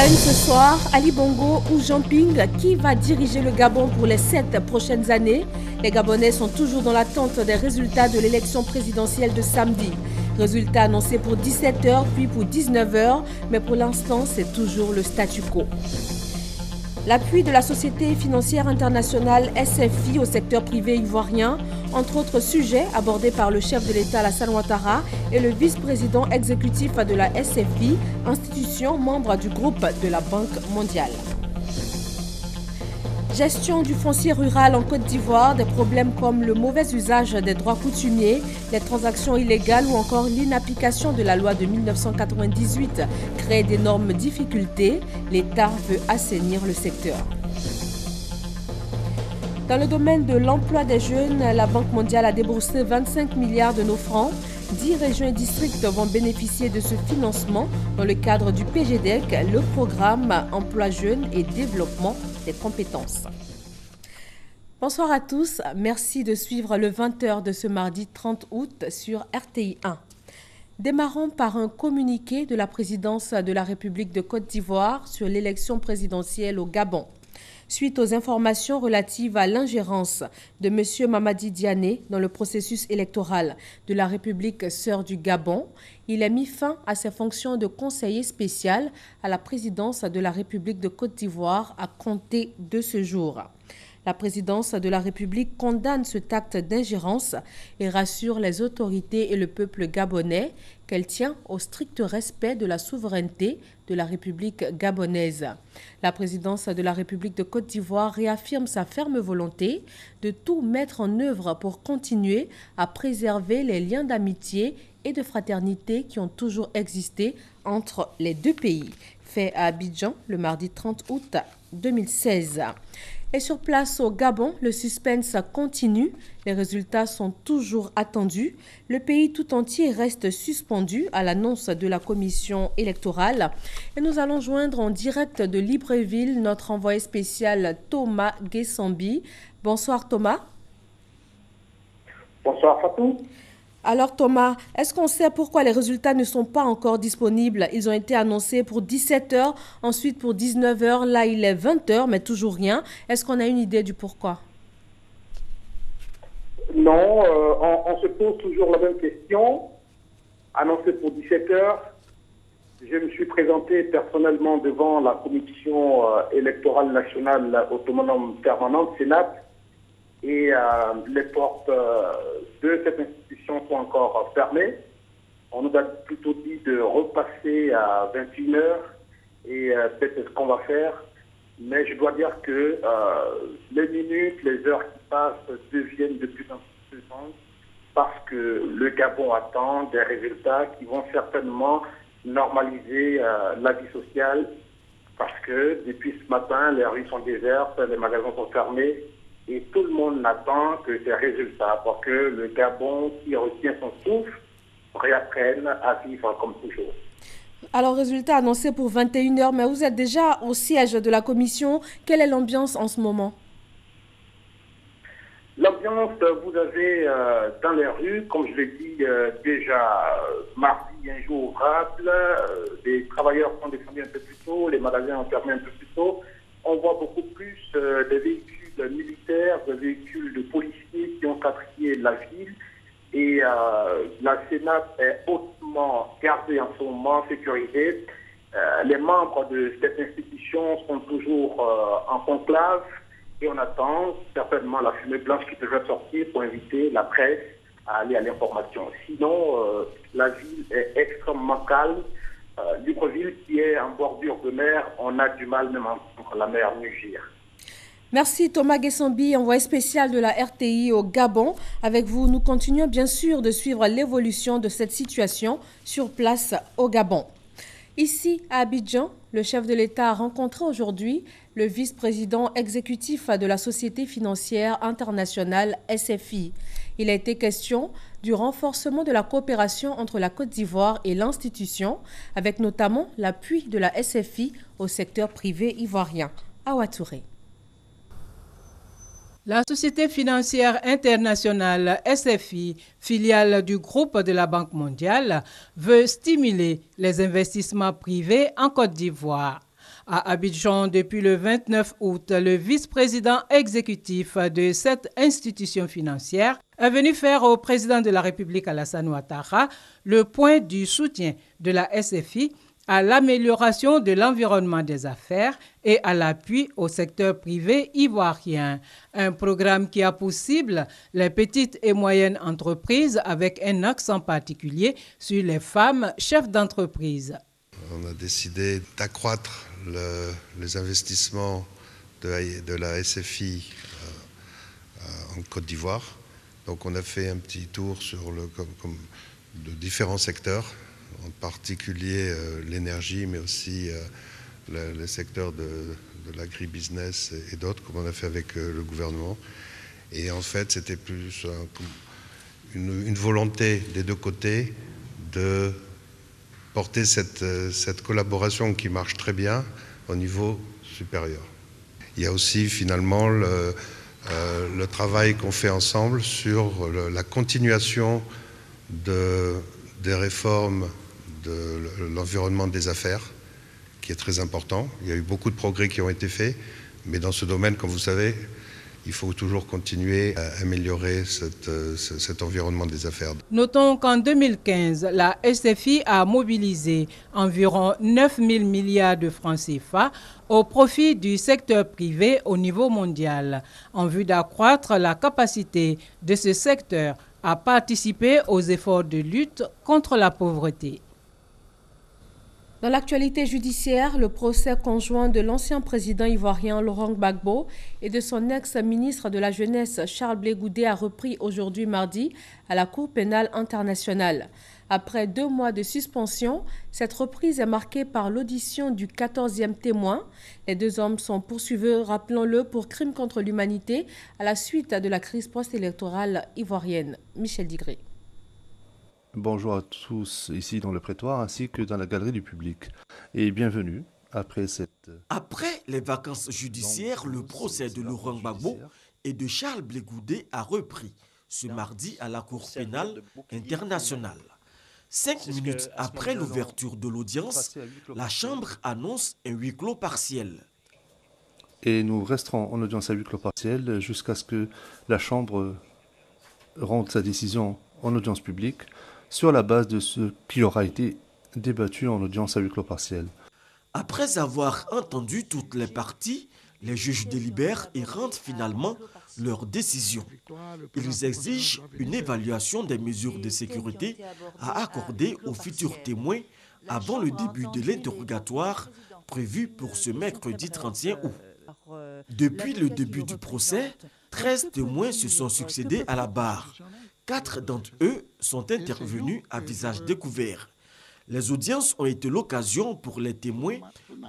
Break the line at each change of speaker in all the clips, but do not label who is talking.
Ce soir, Ali Bongo ou Jean Ping, qui va diriger le Gabon pour les 7 prochaines années? Les Gabonais sont toujours dans l'attente des résultats de l'élection présidentielle de samedi. Résultats annoncés pour 17h puis pour 19h, mais pour l'instant, c'est toujours le statu quo. L'appui de la Société financière internationale SFI au secteur privé ivoirien, entre autres sujets abordés par le chef de l'État Alassane Ouattara et le vice-président exécutif de la SFI, institution membre du groupe de la Banque mondiale. Gestion du foncier rural en Côte d'Ivoire, des problèmes comme le mauvais usage des droits coutumiers, les transactions illégales ou encore l'inapplication de la loi de 1998 créent d'énormes difficultés. L'État veut assainir le secteur. Dans le domaine de l'emploi des jeunes, la Banque mondiale a déboursé 25 milliards de nos francs. 10 régions et districts vont bénéficier de ce financement dans le cadre du PGDEC, le programme Emploi Jeunes et Développement des compétences. Bonsoir à tous, merci de suivre le 20h de ce mardi 30 août sur RTI 1. Démarrons par un communiqué de la présidence de la République de Côte d'Ivoire sur l'élection présidentielle au Gabon. Suite aux informations relatives à l'ingérence de M. Mamadi Diané dans le processus électoral de la République sœur du Gabon, il a mis fin à ses fonctions de conseiller spécial à la présidence de la République de Côte d'Ivoire à compter de ce jour. La présidence de la République condamne cet acte d'ingérence et rassure les autorités et le peuple gabonais qu'elle tient au strict respect de la souveraineté de la République gabonaise. La présidence de la République de Côte d'Ivoire réaffirme sa ferme volonté de tout mettre en œuvre pour continuer à préserver les liens d'amitié et de fraternité qui ont toujours existé entre les deux pays. Fait à Abidjan le mardi 30 août 2016. Et sur place au Gabon, le suspense continue. Les résultats sont toujours attendus. Le pays tout entier reste suspendu à l'annonce de la commission électorale. Et nous allons joindre en direct de Libreville notre envoyé spécial Thomas Guessambi. Bonsoir Thomas.
Bonsoir Fatou.
Alors Thomas, est-ce qu'on sait pourquoi les résultats ne sont pas encore disponibles? Ils ont été annoncés pour 17h, ensuite pour 19h, là il est 20h, mais toujours rien. Est-ce qu'on a une idée du pourquoi?
Non, on se pose toujours la même question. Annoncé pour 17h, je me suis présenté personnellement devant la commission électorale nationale autonome permanente, Sénat, et les portes de cette institution sont encore fermées. On nous a plutôt dit de repasser à 21h et peut-être c'est ce qu'on va faire. Mais je dois dire que les minutes, les heures qui passent deviennent de plus en plus pesantes parce que le Gabon attend des résultats qui vont certainement normaliser la vie sociale parce que depuis ce matin, les rues sont désertes, les magasins sont fermés. Et tout le monde n'attend que ces résultats pour que le Gabon, qui retient son souffle, réapprenne à vivre comme toujours.
Alors, résultat annoncé pour 21h, mais vous êtes déjà au siège de la commission. Quelle est l'ambiance en ce moment?
L'ambiance, vous avez dans les rues, comme je l'ai dit déjà, mardi, un jour ouvrable, les travailleurs sont descendus un peu plus tôt, les magasins ont fermé un peu plus tôt. On voit beaucoup plus des véhicules militaires, des véhicules de policiers qui ont quadrillé la ville et la Sénat est hautement gardée en ce moment, sécurisée. Les membres de cette institution sont toujours en conclave et on attend certainement la fumée blanche qui devrait sortir pour inviter la presse à aller à l'information. Sinon, la ville est extrêmement calme. Libreville, qui est en bordure de mer, on a du mal même à entendre la mer mugir.
Merci Thomas Guessambi, envoyé spécial de la RTI au Gabon. Avec vous, nous continuons bien sûr de suivre l'évolution de cette situation sur place au Gabon. Ici, à Abidjan, le chef de l'État a rencontré aujourd'hui le vice-président exécutif de la Société financière internationale SFI. Il a été question du renforcement de la coopération entre la Côte d'Ivoire et l'institution, avec notamment l'appui de la SFI au secteur privé ivoirien. Awa Touré.
La Société financière internationale SFI, filiale du groupe de la Banque mondiale, veut stimuler les investissements privés en Côte d'Ivoire. À Abidjan, depuis le 29 août, le vice-président exécutif de cette institution financière est venu faire au président de la République Alassane Ouattara le point du soutien de la SFI à l'amélioration de l'environnement des affaires et à l'appui au secteur privé ivoirien. Un programme qui a pour cible les petites et moyennes entreprises avec un accent particulier sur les femmes chefs d'entreprise.
On a décidé d'accroître les investissements de la SFI en Côte d'Ivoire. Donc on a fait un petit tour sur de différents secteurs, en particulier l'énergie, mais aussi le secteur de l'agribusiness et d'autres, comme on a fait avec le gouvernement. Et en fait, c'était plus une volonté des deux côtés de porter cette collaboration qui marche très bien au niveau supérieur. Il y a aussi finalement le travail qu'on fait ensemble sur la continuation des réformes de l'environnement des affaires, qui est très important. Il y a eu beaucoup de progrès qui ont été faits, mais dans ce domaine, comme vous savez, il faut toujours continuer à améliorer cet environnement des affaires.
Notons qu'en 2015, la SFI a mobilisé environ 9 000 milliards de francs CFA au profit du secteur privé au niveau mondial, en vue d'accroître la capacité de ce secteur à participer aux efforts de lutte contre la pauvreté.
Dans l'actualité judiciaire, le procès conjoint de l'ancien président ivoirien Laurent Gbagbo et de son ex-ministre de la Jeunesse Charles Blé Goudé a repris aujourd'hui mardi à la Cour pénale internationale. Après 2 mois de suspension, cette reprise est marquée par l'audition du 14e témoin. Les 2 hommes sont poursuivis, rappelons-le, pour crimes contre l'humanité à la suite de la crise post-électorale ivoirienne. Michel Digré.
Bonjour à tous ici dans le prétoire ainsi que dans la galerie du public et bienvenue après
les vacances judiciaires, le procès de Laurent Gbagbo et de Charles Blé Goudé a repris ce mardi à la Cour pénale internationale. 5 minutes après l'ouverture de l'audience, la Chambre annonce un huis clos partiel.
Et nous resterons en audience à huis clos partiel jusqu'à ce que la Chambre rende sa décision en audience publique sur la base de ce qui aura été débattu en audience à huis clos partiel.
Après avoir entendu toutes les parties, les juges délibèrent et rendent finalement leur décision. Ils exigent une évaluation des mesures de sécurité à accorder aux futurs témoins avant le début de l'interrogatoire prévu pour ce mercredi 31 août. Depuis le début du procès, 13 témoins se sont succédés à la barre. 4 d'entre eux sont intervenus à visage découvert. Les audiences ont été l'occasion pour les témoins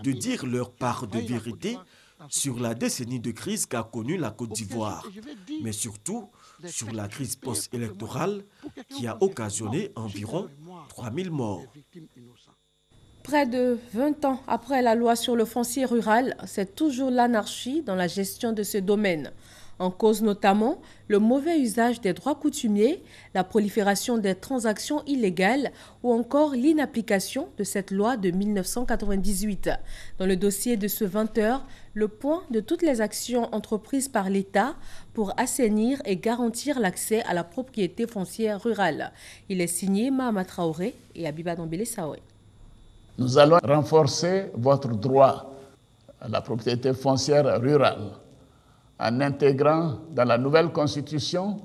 de dire leur part de vérité sur la décennie de crise qu'a connue la Côte d'Ivoire, mais surtout sur la crise post-électorale qui a occasionné environ 3000 morts.
Près de 20 ans après la loi sur le foncier rural, c'est toujours l'anarchie dans la gestion de ce domaine. En cause notamment le mauvais usage des droits coutumiers, la prolifération des transactions illégales ou encore l'inapplication de cette loi de 1998. Dans le dossier de ce 20h, le point de toutes les actions entreprises par l'État pour assainir et garantir l'accès à la propriété foncière rurale. Il est signé Mahama Traoré et Abiba Dambélé Saoué.
Nous allons renforcer votre droit à la propriété foncière rurale en intégrant dans la nouvelle constitution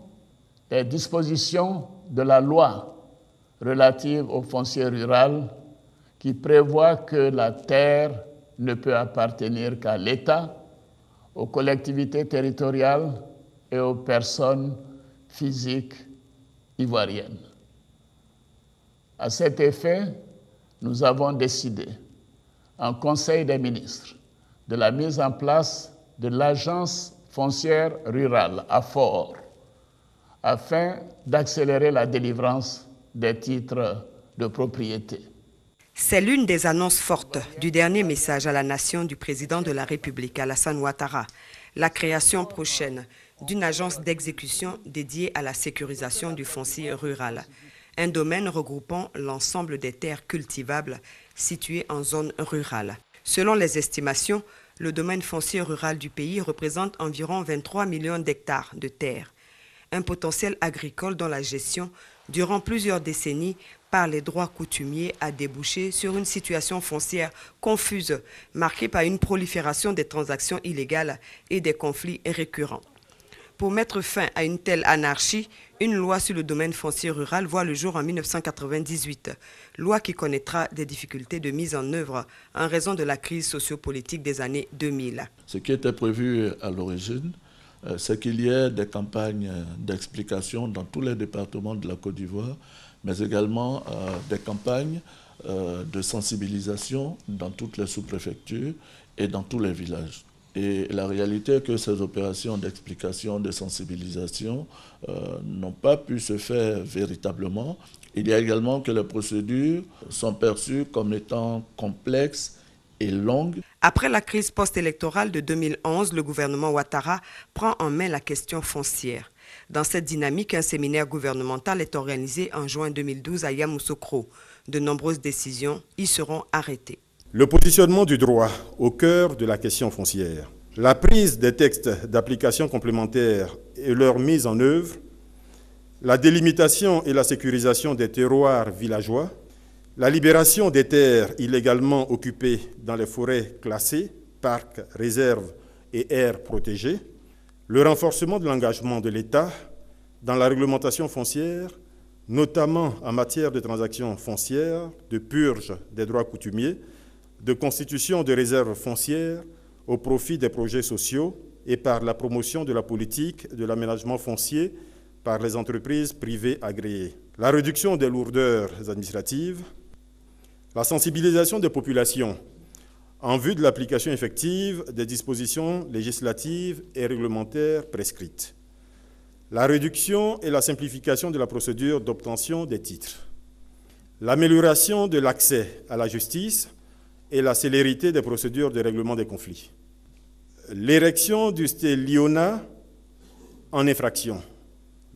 les dispositions de la loi relative au foncier rural qui prévoit que la terre ne peut appartenir qu'à l'État, aux collectivités territoriales et aux personnes physiques ivoiriennes. À cet effet, nous avons décidé, en Conseil des ministres, de la mise en place de l'Agence foncière rurale à Fort, afin d'accélérer la délivrance des titres de propriété.
C'est l'une des annonces fortes du dernier message à la nation du président de la République, Alassane Ouattara, la création prochaine d'une agence d'exécution dédiée à la sécurisation du foncier rural, un domaine regroupant l'ensemble des terres cultivables situées en zone rurale. Selon les estimations, le domaine foncier rural du pays représente environ 23 millions d'hectares de terres. Un potentiel agricole dont la gestion, durant plusieurs décennies, par les droits coutumiers, a débouché sur une situation foncière confuse, marquée par une prolifération des transactions illégales et des conflits récurrents. Pour mettre fin à une telle anarchie, une loi sur le domaine foncier rural voit le jour en 1998, loi qui connaîtra des difficultés de mise en œuvre en raison de la crise sociopolitique des années 2000.
Ce qui était prévu à l'origine, c'est qu'il y ait des campagnes d'explication dans tous les départements de la Côte d'Ivoire, mais également des campagnes de sensibilisation dans toutes les sous-préfectures et dans tous les villages. Et la réalité est que ces opérations d'explication, de sensibilisation n'ont pas pu se faire véritablement. Il y a également que les procédures sont perçues comme étant complexes et longues.
Après la crise post-électorale de 2011, le gouvernement Ouattara prend en main la question foncière. Dans cette dynamique, un séminaire gouvernemental est organisé en juin 2012 à Yamoussoukro. De nombreuses décisions y seront arrêtées.
Le positionnement du droit au cœur de la question foncière, la prise des textes d'application complémentaires et leur mise en œuvre, la délimitation et la sécurisation des terroirs villageois, la libération des terres illégalement occupées dans les forêts classées, parcs, réserves et aires protégées, le renforcement de l'engagement de l'État dans la réglementation foncière, notamment en matière de transactions foncières, de purge des droits coutumiers, de constitution de réserves foncières au profit des projets sociaux et par la promotion de la politique de l'aménagement foncier par les entreprises privées agréées. La réduction des lourdeurs administratives, la sensibilisation des populations en vue de l'application effective des dispositions législatives et réglementaires prescrites, la réduction et la simplification de la procédure d'obtention des titres, l'amélioration de l'accès à la justice et la célérité des procédures de règlement des conflits. L'érection du stéliona en infraction.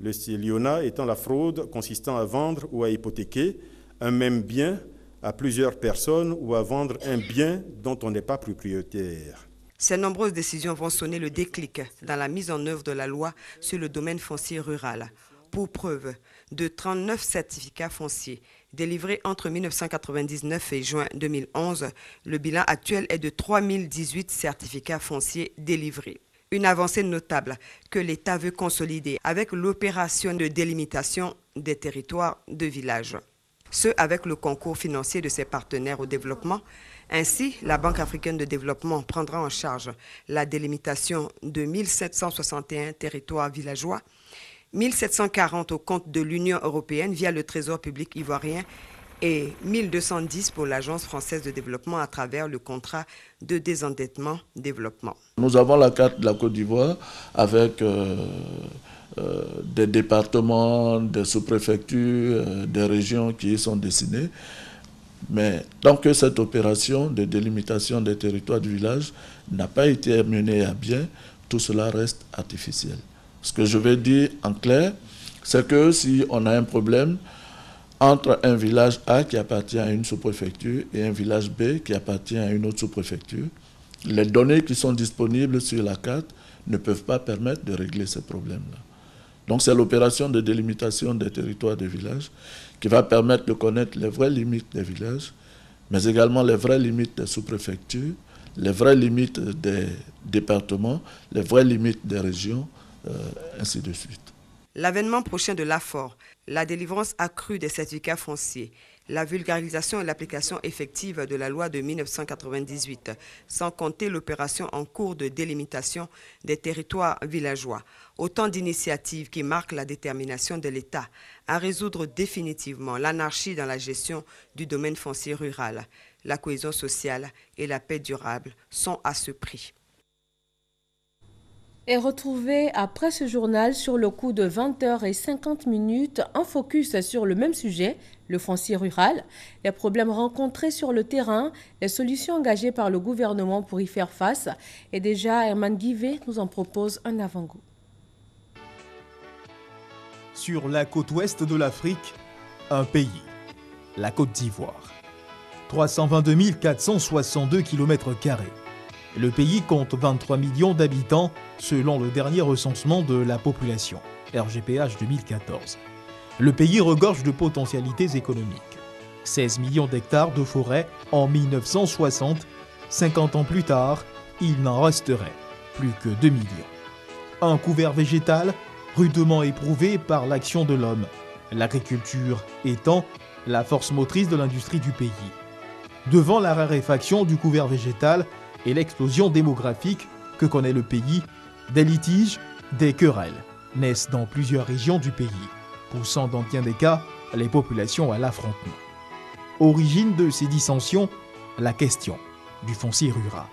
Le stéliona étant la fraude consistant à vendre ou à hypothéquer un même bien à plusieurs personnes ou à vendre un bien dont on n'est pas propriétaire.
Ces nombreuses décisions vont sonner le déclic dans la mise en œuvre de la loi sur le domaine foncier rural. Pour preuve, de 39 certificats fonciers délivrés entre 1999 et juin 2011, le bilan actuel est de 3018 certificats fonciers délivrés. Une avancée notable que l'État veut consolider avec l'opération de délimitation des territoires de village. Ce avec le concours financier de ses partenaires au développement. Ainsi, la Banque africaine de développement prendra en charge la délimitation de 1761 territoires villageois, 1740 au compte de l'Union européenne via le Trésor public ivoirien et 1210 pour l'Agence française de développement à travers le contrat de désendettement développement.
Nous avons la carte de la Côte d'Ivoire avec des départements, des sous-préfectures, des régions qui y sont dessinées. Mais tant que cette opération de délimitation des territoires du village n'a pas été menée à bien, tout cela reste artificiel. Ce que je veux dire en clair, c'est que si on a un problème entre un village A qui appartient à une sous-préfecture et un village B qui appartient à une autre sous-préfecture, les données qui sont disponibles sur la carte ne peuvent pas permettre de régler ces problèmes-là. Donc c'est l'opération de délimitation des territoires des villages qui va permettre de connaître les vraies limites des villages, mais également les vraies limites des sous-préfectures, les vraies limites des départements, les vraies limites des régions, ainsi de suite.
L'avènement prochain de l'AFOR, la délivrance accrue des certificats fonciers, la vulgarisation et l'application effective de la loi de 1998, sans compter l'opération en cours de délimitation des territoires villageois. Autant d'initiatives qui marquent la détermination de l'État à résoudre définitivement l'anarchie dans la gestion du domaine foncier rural. La cohésion sociale et la paix durable sont à ce prix.
Et retrouvez après ce journal sur le coup de 20h50 un focus sur le même sujet, le foncier rural, les problèmes rencontrés sur le terrain, les solutions engagées par le gouvernement pour y faire face. Et déjà, Herman Guivet nous en propose un avant-goût.
Sur la côte ouest de l'Afrique, un pays, la Côte d'Ivoire. 322 462 km². Le pays compte 23 millions d'habitants selon le dernier recensement de la population, RGPH 2014. Le pays regorge de potentialités économiques. 16 millions d'hectares de forêt en 1960. 50 ans plus tard, il n'en resterait plus que 2 millions. Un couvert végétal rudement éprouvé par l'action de l'homme, l'agriculture étant la force motrice de l'industrie du pays. Devant la raréfaction du couvert végétal et l'explosion démographique que connaît le pays, des litiges, des querelles naissent dans plusieurs régions du pays, poussant dans bien des cas les populations à l'affrontement. Origine de ces dissensions, la question du foncier rural.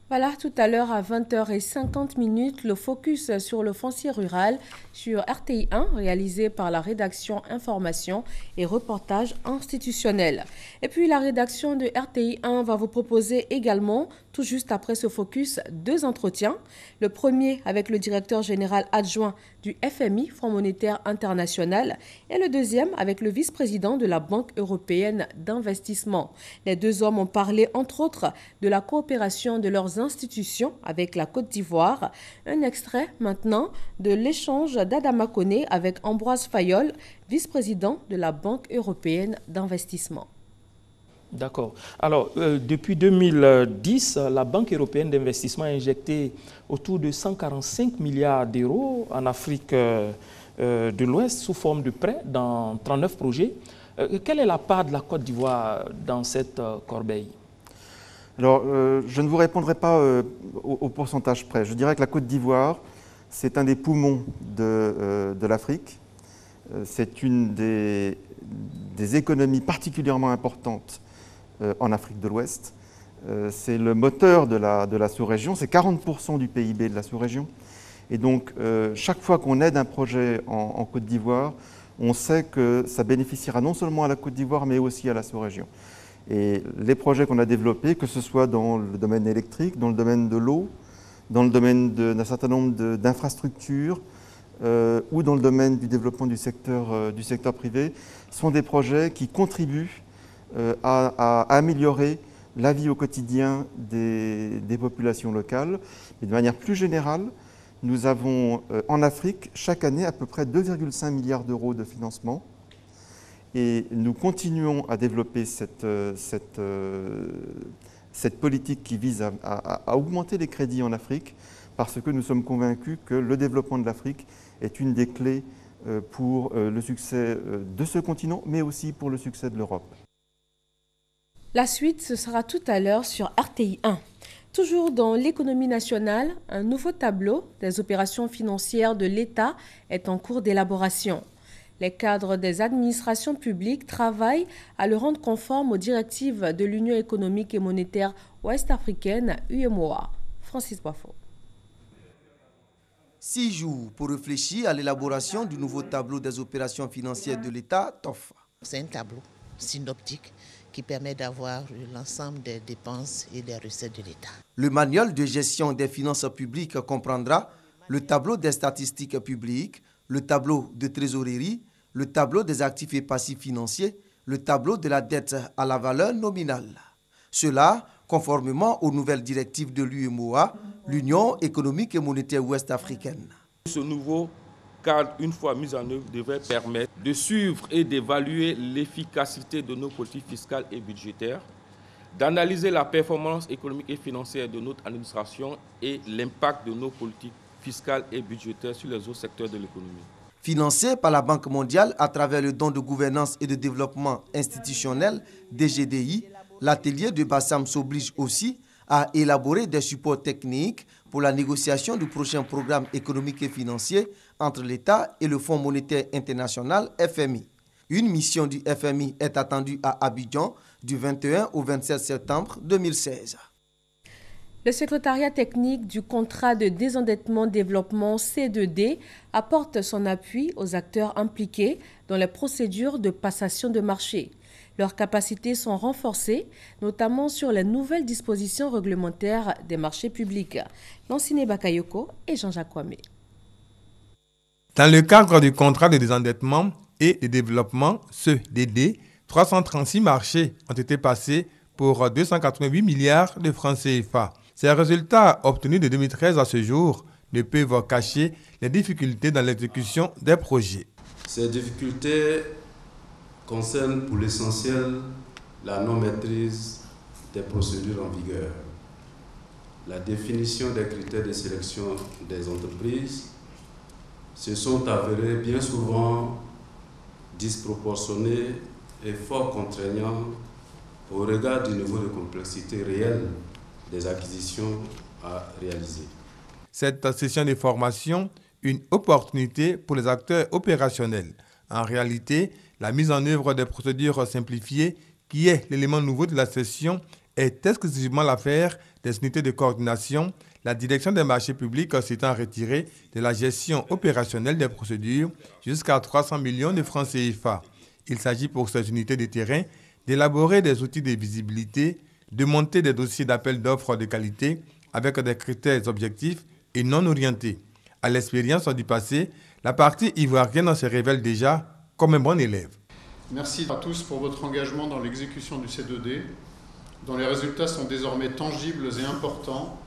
Voilà, tout à l'heure à 20h50, le focus sur le foncier rural sur RTI 1, réalisé par la rédaction Information et Reportage institutionnel. Et puis la rédaction de RTI 1 va vous proposer également, tout juste après ce focus, 2 entretiens. Le premier avec le directeur général adjoint du FMI, Fonds monétaire international, et le deuxième avec le vice-président de la Banque européenne d'investissement. Les 2 hommes ont parlé entre autres de la coopération de leurs institutions avec la Côte d'Ivoire. Un extrait maintenant de l'échange d'Adama Koné avec Ambroise Fayol, vice-président de la Banque européenne d'investissement.
D'accord. Alors, depuis 2010, la Banque européenne d'investissement a injecté autour de 145 milliards d'euros en Afrique de l'Ouest sous forme de prêts dans 39 projets. Quelle est la part de la Côte d'Ivoire dans cette corbeille?
Alors, je ne vous répondrai pas au pourcentage près. Je dirais que la Côte d'Ivoire, c'est un des poumons de l'Afrique. C'est une des économies particulièrement importantes en Afrique de l'Ouest. C'est le moteur de la sous-région. C'est 40% du PIB de la sous-région. Et donc, chaque fois qu'on aide un projet en Côte d'Ivoire, on sait que ça bénéficiera non seulement à la Côte d'Ivoire, mais aussi à la sous-région. Et les projets qu'on a développés, que ce soit dans le domaine électrique, dans le domaine de l'eau, dans le domaine d'un certain nombre d'infrastructures ou dans le domaine du développement du secteur privé, sont des projets qui contribuent à améliorer la vie au quotidien des populations locales. Et de manière plus générale, nous avons en Afrique chaque année à peu près 2,5 milliards d'euros de financement. Et nous continuons à développer cette politique qui vise à augmenter les crédits en Afrique parce que nous sommes convaincus que le développement de l'Afrique est une des clés pour le succès de ce continent, mais aussi pour le succès de l'Europe.
La suite, ce sera tout à l'heure sur RTI 1. Toujours dans l'économie nationale, un nouveau tableau des opérations financières de l'État est en cours d'élaboration. Les cadres des administrations publiques travaillent à le rendre conforme aux directives de l'Union économique et monétaire ouest-africaine, UEMOA. Francis Boifo.
6 jours pour réfléchir à l'élaboration du nouveau tableau des opérations financières de l'État, TOF.
C'est un tableau synoptique qui permet d'avoir l'ensemble des dépenses et des recettes de l'État.
Le manuel de gestion des finances publiques comprendra le tableau des statistiques publiques, le tableau de trésorerie, le tableau des actifs et passifs financiers, le tableau de la dette à la valeur nominale. Cela, conformément aux nouvelles directives de l'UEMOA, l'Union économique et monétaire ouest-africaine.
Ce nouveau cadre, une fois mis en œuvre, devrait permettre de suivre et d'évaluer l'efficacité de nos politiques fiscales et budgétaires, d'analyser la performance économique et financière de notre administration et l'impact de nos politiques fiscales et budgétaires sur les autres secteurs de l'économie.
Financé par la Banque mondiale à travers le don de gouvernance et de développement institutionnel, DGDI, l'atelier de Bassam s'oblige aussi à élaborer des supports techniques pour la négociation du prochain programme économique et financier entre l'État et le Fonds monétaire international, FMI. Une mission du FMI est attendue à Abidjan du 21 au 27 septembre 2016.
Le secrétariat technique du contrat de désendettement-développement C2D apporte son appui aux acteurs impliqués dans les procédures de passation de marché. Leurs capacités sont renforcées, notamment sur les nouvelles dispositions réglementaires des marchés publics. Lanciné Bakayoko et Jean-Jacques Kwame.
Dans le cadre du contrat de désendettement et de développement, CDD, 336 marchés ont été passés pour 288 milliards de francs CFA. Ces résultats obtenus de 2013 à ce jour ne peuvent cacher les difficultés dans l'exécution des projets.
Ces difficultés concernent pour l'essentiel la non-maîtrise des procédures en vigueur, la définition des critères de sélection des entreprises se sont avérés bien souvent disproportionnés et fort contraignants au regard du niveau de complexité réel des acquisitions à réaliser.
Cette session de formation, une opportunité pour les acteurs opérationnels. En réalité, la mise en œuvre des procédures simplifiées, qui est l'élément nouveau de la session, est exclusivement l'affaire des unités de coordination, la direction des marchés publics s'étant retirée de la gestion opérationnelle des procédures jusqu'à 300 millions de francs CFA. Il s'agit pour ces unités de terrain d'élaborer des outils de visibilité, de monter des dossiers d'appel d'offres de qualité avec des critères objectifs et non orientés. À l'expérience du passé, la partie ivoirienne se révèle déjà comme un bon élève.
Merci à tous pour votre engagement dans l'exécution du C2D, dont les résultats sont désormais tangibles et importants,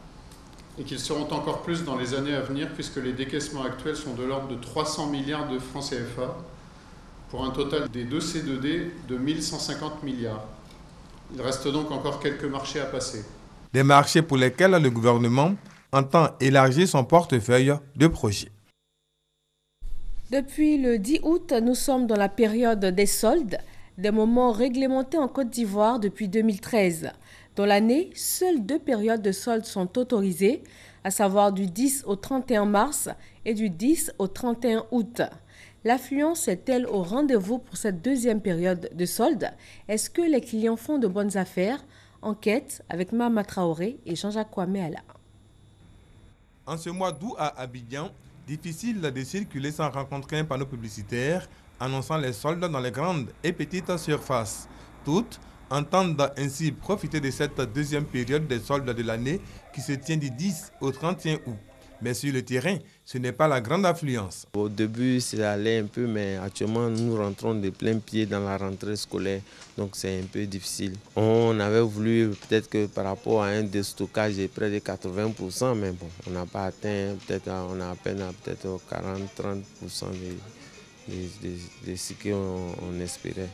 et qu'ils seront encore plus dans les années à venir, puisque les décaissements actuels sont de l'ordre de 300 milliards de francs CFA, pour un total des deux C2D de 1150 milliards. Il reste donc encore quelques marchés à passer.
Des marchés pour lesquels le gouvernement entend élargir son portefeuille de projets.
Depuis le 10 août, nous sommes dans la période des soldes, des moments réglementés en Côte d'Ivoire depuis 2013. Dans l'année, seules 2 périodes de soldes sont autorisées, à savoir du 10 au 31 mars et du 10 au 31 août. L'affluence est-elle au rendez-vous pour cette deuxième période de soldes? Est-ce que les clients font de bonnes affaires? Enquête avec Mama Traoré et Jean-Jacques Kwame-Ala.
En ce mois d'août à Abidjan, difficile de circuler sans rencontrer un panneau publicitaire annonçant les soldes dans les grandes et petites surfaces. Toutes entendent ainsi profiter de cette deuxième période des soldes de l'année qui se tient du 10 au 31 août. Mais sur le terrain, ce n'est pas la grande affluence.
Au début, ça allait un peu, mais actuellement, nous rentrons de plein pied dans la rentrée scolaire, donc c'est un peu difficile. On avait voulu peut-être que par rapport à un déstockage de près de 80%, mais bon, on n'a pas atteint, peut-être on a à peine peut-être 40-30% de ce qu'on espérait.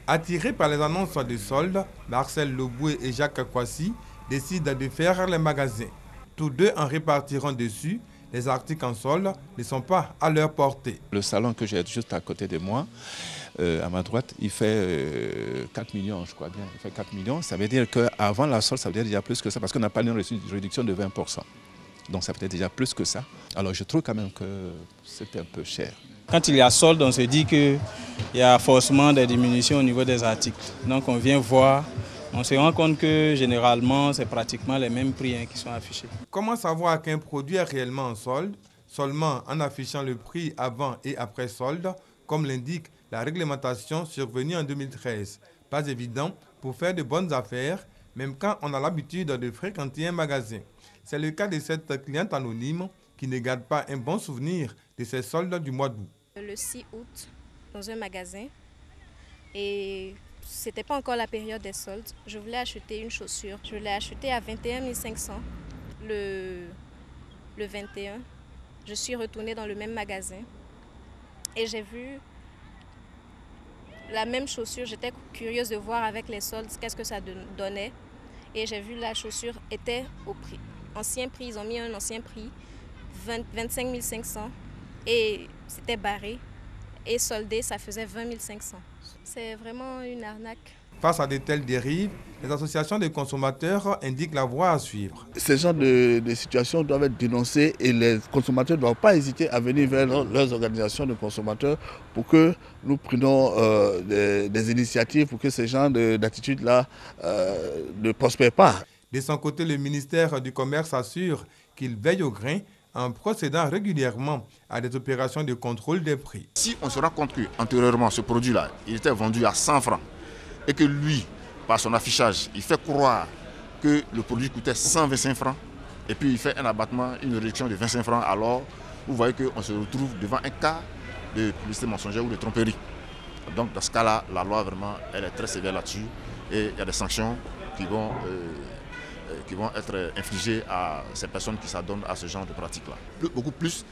Attirés par les annonces de soldes, Marcel Loboué et Jacques Kwasi décident de faire les magasins. Tous deux en répartiront dessus. Les articles en solde ne sont pas à leur portée.
Le salon que j'ai juste à côté de moi, à ma droite, il fait 4 millions, je crois bien. Il fait 4 millions. Ça veut dire qu'avant la solde, ça veut dire déjà plus que ça, parce qu'on n'a pas une réduction de 20%. Donc ça peut être déjà plus que ça. Alors je trouve quand même que c'était un peu cher.
Quand il y a solde, on se dit qu'il y a forcément des diminutions au niveau des articles. Donc on vient voir. On se rend compte que généralement, c'est pratiquement les mêmes prix qui sont affichés.
Comment savoir qu'un produit est réellement en solde? Seulement en affichant le prix avant et après solde, comme l'indique la réglementation survenue en 2013. Pas évident pour faire de bonnes affaires, même quand on a l'habitude de fréquenter un magasin. C'est le cas de cette cliente anonyme qui ne garde pas un bon souvenir de ses soldes du mois d'août.
Le 6 août, dans un magasin, et c'était pas encore la période des soldes. Je voulais acheter une chaussure. Je l'ai achetée à 21 500 le 21. Je suis retournée dans le même magasin et j'ai vu la même chaussure. J'étais curieuse de voir avec les soldes qu'est-ce que ça donnait. Et j'ai vu la chaussure était au prix. Ancien prix, ils ont mis un ancien prix, 25 500. Et c'était barré. Et soldé, ça faisait 20 500. C'est vraiment une arnaque.
Face à de telles dérives, les associations de consommateurs indiquent la voie à suivre.
Ces genres de situations doivent être dénoncées et les consommateurs ne doivent pas hésiter à venir vers leurs organisations de consommateurs pour que nous prenions des initiatives pour que ces genres d'attitudes-là ne prospèrent pas.
De son côté, le ministère du Commerce assure qu'il veille au grain en procédant régulièrement à des opérations de contrôle des prix.
Si on se rend compte qu'antérieurement, ce produit-là, il était vendu à 100 francs et que lui, par son affichage, il fait croire que le produit coûtait 125 francs et puis il fait un abattement, une réduction de 25 francs, alors vous voyez qu'on se retrouve devant un cas de publicité mensongère ou de tromperie. Donc dans ce cas-là, la loi vraiment, elle est très sévère là-dessus et il y a des sanctions qui vont être infligées à ces personnes qui s'adonnent à ce genre de pratiques-là. Beaucoup plus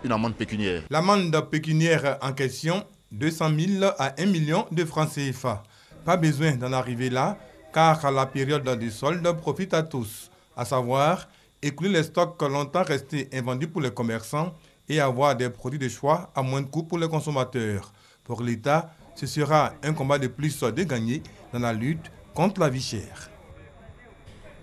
une amende pécuniaire.
L'amende pécuniaire en question, 200 000 à 1 million de francs CFA. Pas besoin d'en arriver là, car la période de solde profite à tous, à savoir écouler les stocks longtemps restés invendus pour les commerçants et avoir des produits de choix à moins de coût pour les consommateurs. Pour l'État, ce sera un combat de plus de gagner dans la lutte contre la vie chère.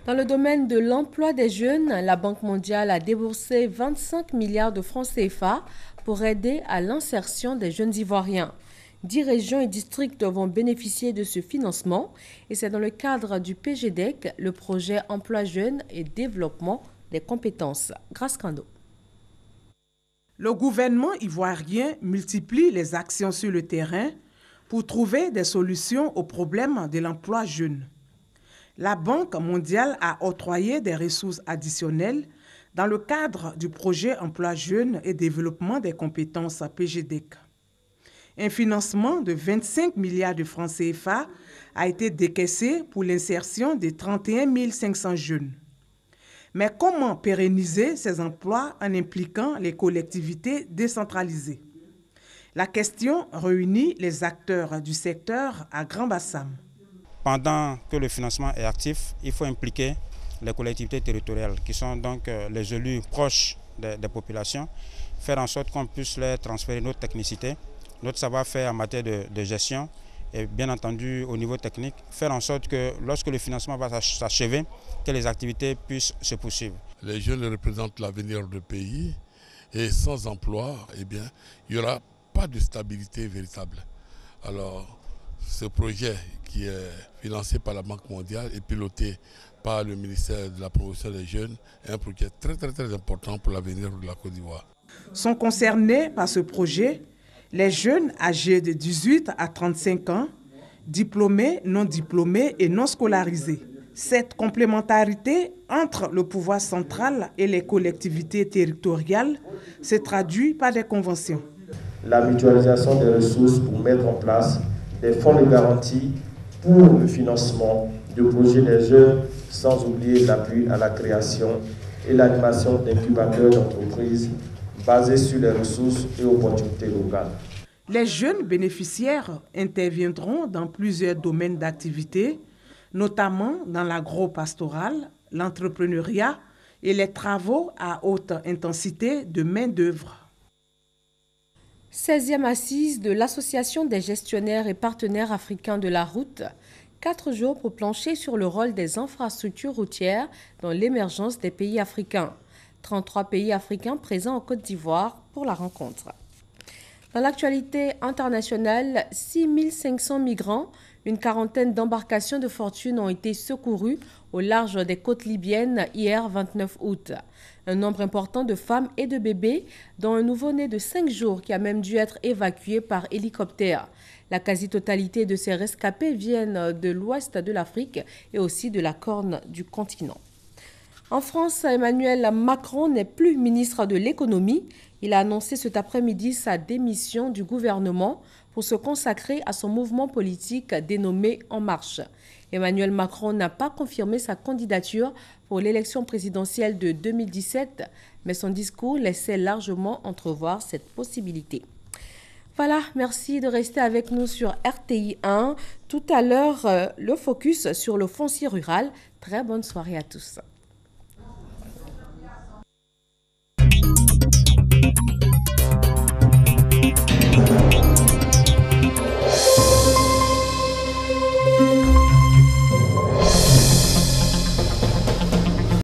Dans le domaine de l'emploi des jeunes, la Banque mondiale a déboursé 25 milliards de francs CFA pour aider à l'insertion des jeunes Ivoiriens. 10 régions et districts vont bénéficier de ce financement et c'est dans le cadre du PGDEC, le projet Emploi Jeunes et Développement des compétences. Grâce Kando.
Le gouvernement ivoirien multiplie les actions sur le terrain pour trouver des solutions aux problèmes de l'emploi jeune. La Banque mondiale a octroyé des ressources additionnelles dans le cadre du projet Emploi Jeunes et Développement des compétences PGDEC. Un financement de 25 milliards de francs CFA a été décaissé pour l'insertion de 31 500 jeunes. Mais comment pérenniser ces emplois en impliquant les collectivités décentralisées? La question réunit les acteurs du secteur à Grand-Bassam.
Pendant que le financement est actif, il faut impliquer les collectivités territoriales qui sont donc les élus proches des populations, faire en sorte qu'on puisse leur transférer notre technicité, notre savoir-faire en matière de gestion et bien entendu au niveau technique, faire en sorte que lorsque le financement va s'achever, que les activités puissent se poursuivre.
Les jeunes représentent l'avenir du pays et sans emploi, eh bien, il n'y aura pas de stabilité véritable. Alors, ce projet qui est financé par la Banque mondiale et piloté par le ministère de la Promotion des Jeunes est un projet très important pour l'avenir de la Côte d'Ivoire.
Sont concernés par ce projet les jeunes âgés de 18 à 35 ans, diplômés, non diplômés et non scolarisés. Cette complémentarité entre le pouvoir central et les collectivités territoriales se traduit par des conventions.
La mutualisation des ressources pour mettre en place des fonds de garantie pour le financement de projets des jeunes, sans oublier l'appui à la création et l'animation d'incubateurs d'entreprises basés sur les ressources et opportunités locales.
Les jeunes bénéficiaires interviendront dans plusieurs domaines d'activité, notamment dans l'agro-pastoral, l'entrepreneuriat et les travaux à haute intensité de main-d'œuvre.
16e assise de l'Association des gestionnaires et partenaires africains de la route. 4 jours pour plancher sur le rôle des infrastructures routières dans l'émergence des pays africains. 33 pays africains présents en Côte d'Ivoire pour la rencontre. Dans l'actualité internationale, 6500 migrants, une quarantaine d'embarcations de fortune ont été secourues au large des côtes libyennes hier 29 août. Un nombre important de femmes et de bébés, dont un nouveau-né de 5 jours qui a même dû être évacué par hélicoptère. La quasi-totalité de ces rescapés viennent de l'ouest de l'Afrique et aussi de la corne du continent. En France, Emmanuel Macron n'est plus ministre de l'économie. Il a annoncé cet après-midi sa démission du gouvernement pour se consacrer à son mouvement politique dénommé En Marche. Emmanuel Macron n'a pas confirmé sa candidature pour l'élection présidentielle de 2017, mais son discours laissait largement entrevoir cette possibilité. Voilà, merci de rester avec nous sur RTI 1. Tout à l'heure, le focus sur le foncier rural. Très bonne soirée à tous.